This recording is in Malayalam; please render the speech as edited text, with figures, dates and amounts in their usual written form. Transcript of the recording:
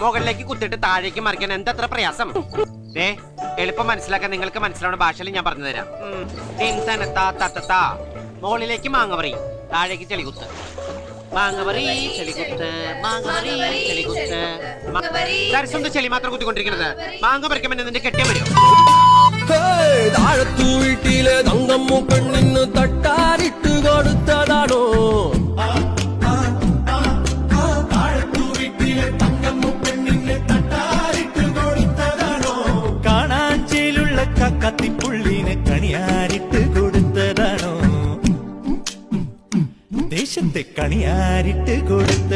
മുകളിലേക്ക് കുത്തിട്ട് താഴേക്ക് മറിക്കാൻ എന്തത്ര പ്രയാസം? എളുപ്പം മനസ്സിലാക്കാൻ നിങ്ങൾക്ക് മനസ്സിലാവുന്ന ഭാഷയിൽ ഞാൻ പറഞ്ഞു തരാം. മുകളിലേക്ക് മാങ്ങപറി, താഴേക്ക് ചെളികുത്ത്. മാങ്ങപറി ചെളികുത്ത്, മാങ്ങപറി ചെളികുത്ത്. ദർശനം ചെളി മാത്രം കുത്തിക്കൊണ്ടിരിക്കുന്നത്. മാങ്ങ പറിക്കുമ്പോൾ നിന്റെ കെട്ടിയ വരും. താഴത്തു വീട്ടിലെ തങ്കമ്മു പെണ്ണിന് തട്ടാരിട്ട് കൊടുത്തതാണോ? കാണാഞ്ചേലുള്ള കത്തിപ്പുള്ളിനെ കണിയാരിട്ട് കൊടുത്തതാണോ? ദേശത്തെ കണിയാരിട്ട് കൊടുത്ത